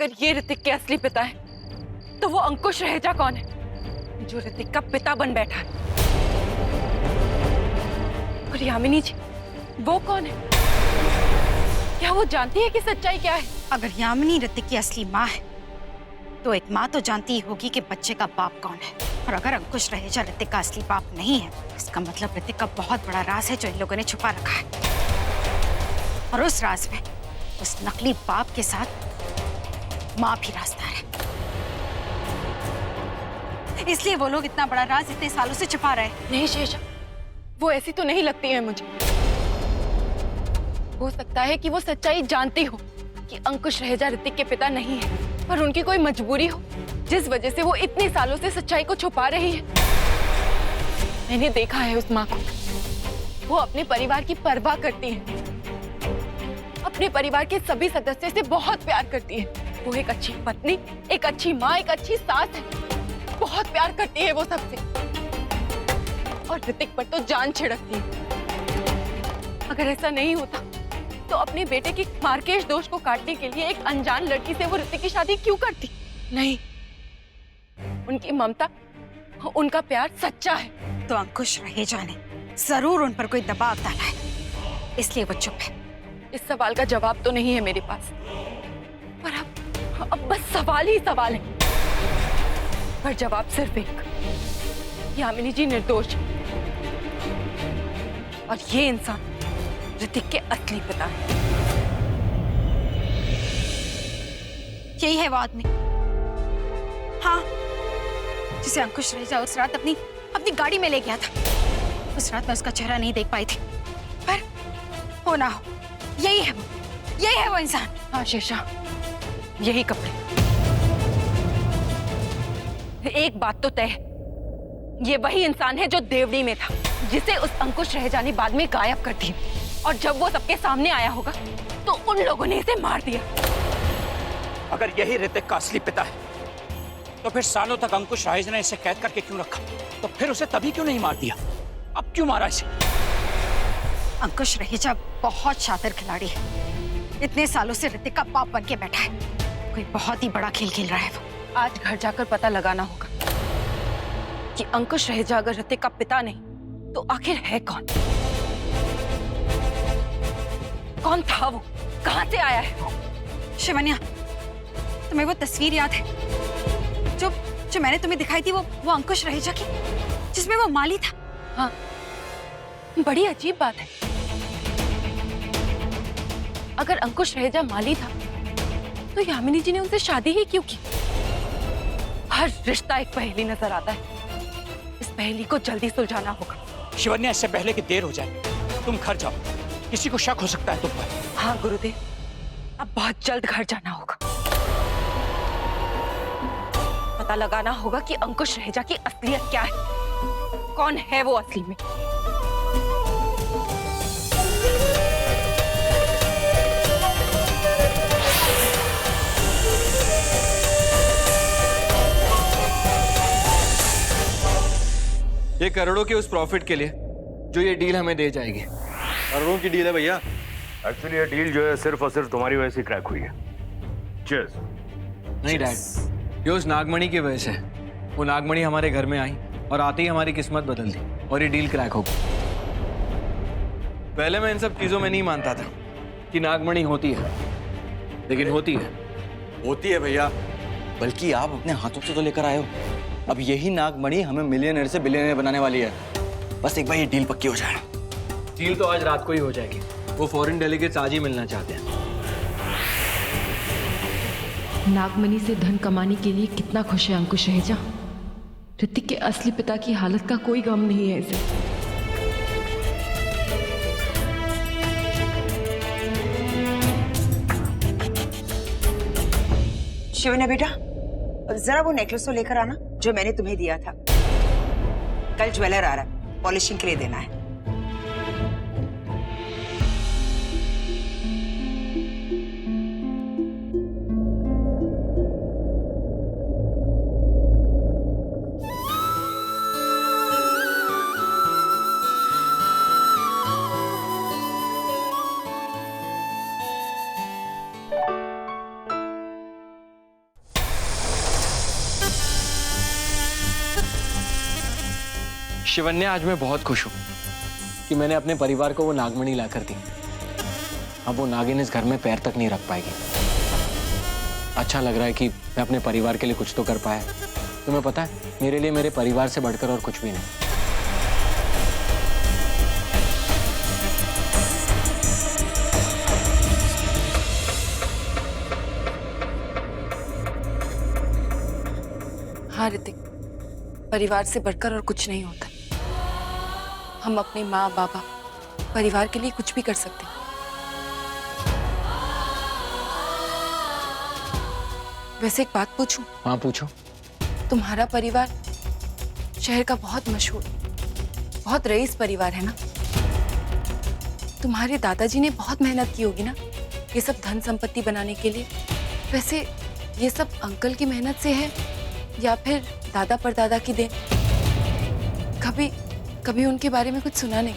अगर ये ऋतिक के असली पिता है तो वो अंकुश रहेजा कौन है जो ऋतिक का पिता बन बैठा है? और यामिनी जी वो कौन है? क्या वो जानती है कि सच्चाई क्या है? अगर यामिनी ऋतिक की असली माँ है तो एक माँ तो जानती ही होगी कि बच्चे का बाप कौन है। और अगर अंकुश रहेजा ऋतिक का असली बाप नहीं है, इसका मतलब ऋतिक का बहुत बड़ा राज है जो इन लोगों ने छुपा रखा है। और उस राज में उस नकली बाप के साथ माँ भी राजदार है। इसलिए वो लोग इतना बड़ा राज इतने सालों से छुपा रहे हैं। नहीं शेषा, वो ऐसी तो नहीं लगती है मुझे। हो सकता है कि वो सच्चाई जानती हो कि अंकुश रहेजा ऋतिक के पिता नहीं है, पर उनकी कोई मजबूरी हो जिस वजह से वो इतने सालों से सच्चाई को छुपा रही है। मैंने देखा है उस माँ को, वो अपने परिवार की परवाह करती है, अपने परिवार के सभी सदस्यों से बहुत प्यार करती है। वो एक अच्छी पत्नी, एक अच्छी माँ, एक अच्छी सास है। बहुत प्यार करती है वो सबसे, और ऋतिक पर तो जान छिड़कती है। अगर ऐसा नहीं होता तो अपने बेटे के मार्केश दोष को काटने के लिए एक अनजान लड़की से वो ऋतिक की शादी क्यों करती? नहीं, उनकी ममता, उनका प्यार सच्चा है। तो अंकुश रहेजा ने जरूर उन पर कोई दबाव डाला है, इसलिए वो चुप है। इस सवाल का जवाब तो नहीं है मेरे पास, पर अब बस सवाल ही सवाल है। पर जवाब सिर्फ एक, यामिनी जी निर्दोष है और ये इंसान ऋतिक के असली पिता है। यही है वो आदमी, हाँ, जिसे अंकुश रहेजा उस रात अपनी गाड़ी में ले गया था। उस रात मैं उसका चेहरा नहीं देख पाई थी, पर हो ना हो, यही है वो इंसान। हाँ शेषा, यही कपड़े। एक बात तो तय है, ये वही इंसान है जो देवड़ी में था, जिसे उस अंकुश रहेजा ने बाद में गायब कर दिया। और जब वो सबके सामने आया होगा तो उन लोगों ने इसे मार दिया। अगर यही ऋतिक का असली पिता है तो फिर सालों तक अंकुश रहेजा ने इसे कैद करके क्यों रखा? तो फिर उसे तभी क्यों नहीं मार दिया? अब क्यों मारा इसे? अंकुश रहेजा बहुत शातिर खिलाड़ी है। इतने सालों से ऋतिक का बाप बन के बैठा है। कोई बहुत ही बड़ा खेल खेल रहा है वो। आज घर जाकर पता लगाना होगा कि अंकुश रहेजा अगर ऋतिक का पिता नहीं तो आखिर है कौन? कौन था वो? कहां से आया है वो? शिवन्या, तुम्हें वो तस्वीर याद है जो मैंने तुम्हें दिखाई थी, वो अंकुश रहेजा की, जिसमें वो माली था? हाँ, बड़ी अजीब बात है। अगर अंकुश रहेजा माली था तो यामिनी जी ने उनसे शादी ही क्यों की? हर रिश्ता एक पहेली नजर आता है। इस पहेली को जल्दी सुलझाना होगा। शिवन्या, इससे पहले कि देर हो जाए तुम घर जाओ, किसी को शक हो सकता है तुम पर। हाँ गुरुदेव, अब बहुत जल्द घर जाना होगा। पता लगाना होगा कि अंकुश रहेजा की असलियत क्या है, कौन है वो असली में। ये करोड़ों के उस प्रॉफिट के लिए जो ये डील हमें दे जाएगी। करोड़ों की डील है भैया। एक्चुअली ये डील जो है सिर्फ और सिर्फ तुम्हारी वजह से क्रैक हुई है। चीयर्स। नहीं डैड, ये उस नागमणि की वजह से। वो नागमणि हमारे घर में आई और आते ही हमारी किस्मत बदल दी और ये डील क्रैक हो गई। पहले मैं इन सब चीजों में नहीं मानता था कि नागमणि होती है, लेकिन होती है। होती है भैया, बल्कि आप अपने हाथों से तो लेकर आए हो। अब यही नागमणि हमें मिलियनर से बिलियनर बनाने वाली है। बस एक बार ये डील पक्की हो जाए। डील तो आज रात को ही हो जाएगी। वो फॉरेन डेलीगेट्स आज ही मिलना चाहते हैं। नागमणि से धन कमाने के लिए कितना खुश है अंकुश रहेजा। ऋतिक के असली पिता की हालत का कोई गम नहीं है इसे। शिवन्या बेटा, जरा वो नेकलेस तो लेकर आना जो मैंने तुम्हें दिया था। कल ज्वेलर आ रहा है, पॉलिशिंग के लिए देना है। शिवन्या, आज मैं बहुत खुश हूँ कि मैंने अपने परिवार को वो नागमणि ला कर दी। अब वो नागिन इस घर में पैर तक नहीं रख पाएगी। अच्छा लग रहा है कि मैं अपने परिवार के लिए कुछ तो कर पाया। तुम्हें पता है, मेरे लिए मेरे परिवार से बढ़कर और कुछ भी नहीं। हाँ ऋतिक, परिवार से बढ़कर और कुछ नहीं होता। हम अपने माँ बाबा परिवार के लिए कुछ भी कर सकते हैं। वैसे एक बात पूछूं? हाँ पूछो। तुम्हारा परिवार शहर का बहुत मशहूर, बहुत रईस परिवार है ना? तुम्हारे दादाजी ने बहुत मेहनत की होगी ना ये सब धन संपत्ति बनाने के लिए। वैसे ये सब अंकल की मेहनत से है या फिर दादा परदादा की देन? कभी कभी उनके बारे में कुछ सुना नहीं?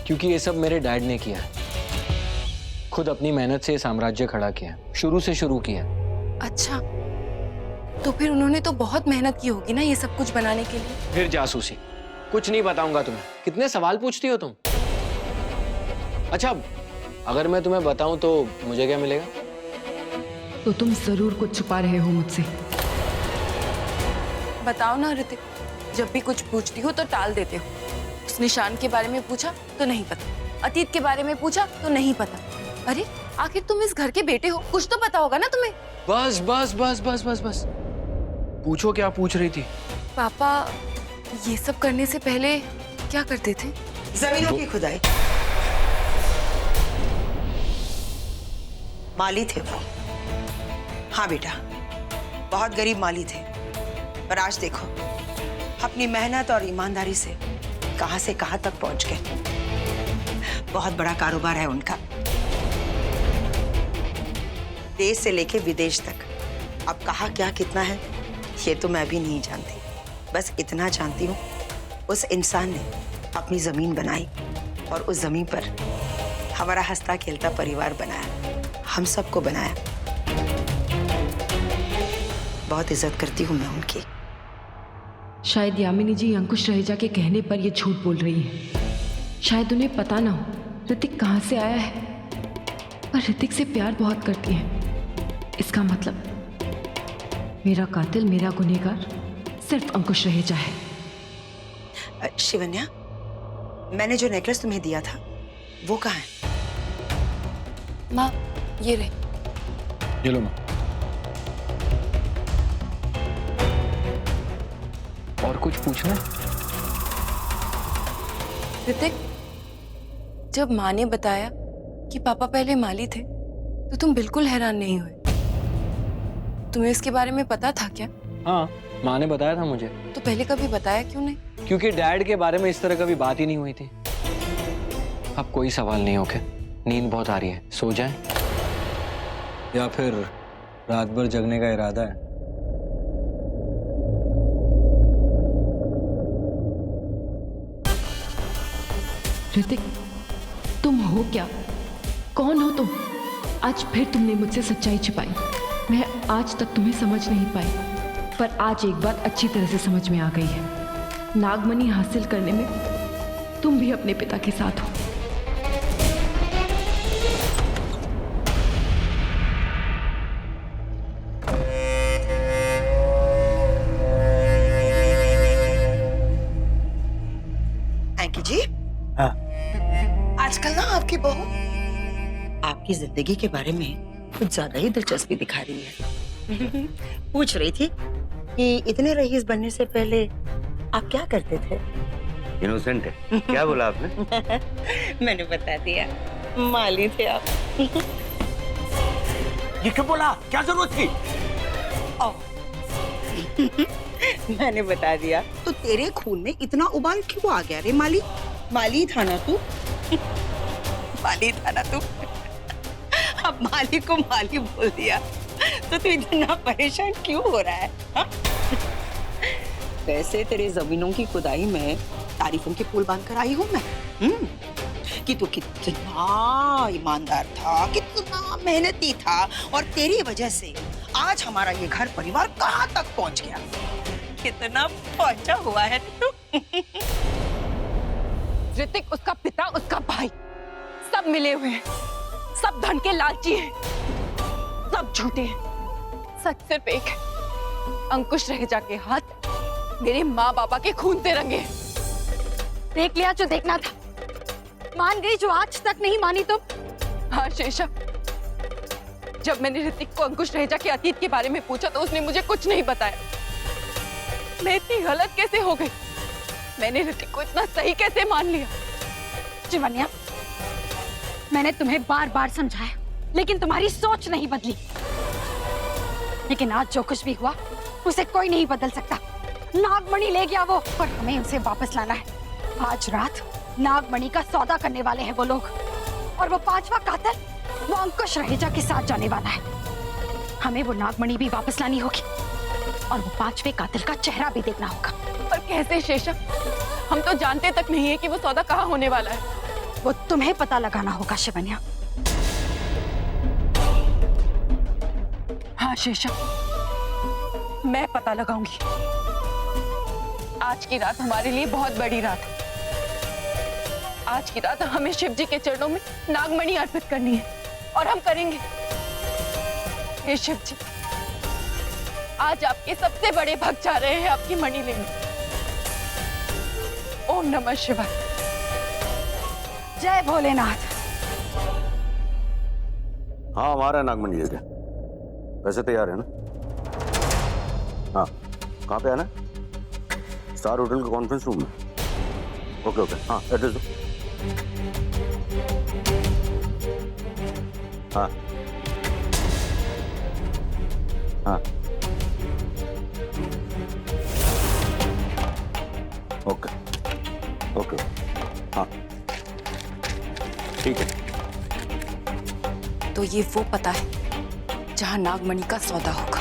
क्योंकि ये सब मेरे डैड ने किया है। खुद अपनी मेहनत से ये साम्राज्य खड़ा किया, शुरू से शुरू किया। अच्छा, तो फिर उन्होंने तो बहुत मेहनत की होगी ना ये सब कुछ बनाने के लिए। फिर जासूसी? कुछ नहीं बताऊंगा तुम्हें। कितने सवाल पूछती हो तुम? अच्छा, अगर मैं तुम्हें बताऊं तो मुझे क्या मिलेगा? तो तुम जरूर कुछ छुपा रहे हो मुझसे। बताओ ना ऋतिक, जब भी कुछ पूछती हो तो टाल देते हो। उस निशान के बारे में पूछा तो नहीं पता, अतीत के बारे में पूछा तो नहीं पता। अरे आखिर तुम इस घर के बेटे हो, कुछ तो पता होगा ना तुम्हें। बस बस बस बस बस बस, पूछो क्या पूछ रही थी? पापा ये सब करने से पहले क्या करते थे? जमीनों की खुदाई। माली थे वो। हाँ बेटा, बहुत गरीब माली थे, पर आज देखो अपनी मेहनत और ईमानदारी से कहां से कहां तक पहुंच गए। बहुत बड़ा कारोबार है उनका, देश से लेके विदेश तक। अब कहाँ क्या कितना है ये तो मैं भी नहीं जानती, बस इतना जानती हूँ उस इंसान ने अपनी जमीन बनाई और उस जमीन पर हमारा हंसता खेलता परिवार बनाया, हम सबको बनाया। बहुत इज्जत करती हूँ मैं उनकी। शायद यामिनी जी अंकुश रहेजा के कहने पर ये झूठ बोल रही है। शायद उन्हें पता ना हो ऋतिक कहाँ से आया है, पर ऋतिक से प्यार बहुत करती है। इसका मतलब मेरा कातिल, मेरा गुनहगार सिर्फ अंकुश रहेजा है। शिवन्या, मैंने जो नेकलेस तुम्हें दिया था वो कहाँ है? माँ ये रहे। ये लो माँ। और कुछ पूछना? ऋतिक, जब माँ ने बताया कि पापा पहले माली थे तो तुम बिल्कुल हैरान नहीं हुए। तुम्हें इसके बारे में पता था क्या? हाँ, माँ ने बताया था मुझे। तो पहले कभी बताया क्यों नहीं? क्योंकि डैड के बारे में इस तरह कभी बात ही नहीं हुई थी। अब कोई सवाल नहीं। ओके, नींद बहुत आ रही है, सो जाएं? या फिर रात भर जगने का इरादा है? ऋतिक, तुम हो क्या? कौन हो तुम? आज फिर तुमने मुझसे सच्चाई छिपाई। मैं आज तक तुम्हें समझ नहीं पाई, पर आज एक बात अच्छी तरह से समझ में आ गई है। नागमणि हासिल करने में तुम भी अपने पिता के साथ हो। एंकी जी, हाँ। आजकल ना आपकी बहू आपकी जिंदगी के बारे में कुछ ज्यादा ही दिलचस्पी दिखा रही है। पूछ रही थी कि इतने रईस बनने से पहले आप क्या करते थे? इनोसेंट है। क्या बोला आपने? मैंने बता दिया, माली थे आप। ये क्यों बोला? क्या जरूरत थी? मैंने बता दिया तो तेरे खून में इतना उबाल क्यों आ गया रे माली? माली था ना तू? माली था ना तू? अब माली को माली बोल दिया तो तू इतना परेशान क्यों हो रहा है? हा? वैसे तेरे जमीनों की खुदाई में तारीफों के पुल बांध कर आई हूँ मैं। कि तू कितना ईमानदार था, कितना मेहनती था, और तेरी वजह से आज हमारा ये घर परिवार कहाँ तक पहुँच गया। कितना पहुंचा हुआ है तू। ऋतिक, उसका पिता, उसका भाई, सब मिले हुए हैं। सब धन के लालची हैं, सब झूठे हैं। सच सिर्फ एक है, अंकुश रहेजा के हाथ मेरे माँ बापा के खून से रंगे हैं। देख लिया जो देखना था, मान गई जो आज तक नहीं मानी तुम। हाँ शेषा, जब मैंने ऋतिक को अंकुश रहेजा के अतीत के बारे में पूछा तो उसने मुझे कुछ नहीं बताया। मैं इतनी गलत कैसे हो गई? मैंने ऋतिक को इतना सही कैसे मान लिया? शिवन्या, मैंने तुम्हें बार बार समझाया, लेकिन तुम्हारी सोच नहीं बदली। लेकिन आज जो कुछ भी हुआ उसे कोई नहीं बदल सकता। नागमणि ले गया वो, और हमें उसे वापस लाना है। आज रात नागमणि का सौदा करने वाले हैं वो लोग, और वो पांचवा कातिल वो अंकुश रहेजा के साथ जाने वाला है। हमें वो नागमणि भी वापस लानी होगी, और वो पांचवे कातिल का चेहरा भी देखना होगा। पर कैसे शेषा? हम तो जानते तक नहीं है कि वो सौदा कहाँ होने वाला है। वो तुम्हें पता लगाना होगा शिवन्या। हाँ शेषा, मैं पता लगाऊंगी। आज की रात हमारे लिए बहुत बड़ी रात है। आज की रात हमें शिव जी के चरणों में नागमणि अर्पित करनी है, और हम करेंगे। हे शिव जी, आज आपके सबसे बड़े भक्त जा रहे हैं आपकी मणि लेने। ओम नमः शिवाय। जय भोलेनाथ। हाँ, हमारा नागमणि ले गया। वैसे तैयार है ना? हाँ, कहाँ पे आना? स्टार होटल के कॉन्फ्रेंस रूम में। ओके ओके, हाँ एड्रेस दो। हाँ हाँ ओके ओके, हाँ ठीक है। तो ये वो पता है जहां नागमणि का सौदा होगा।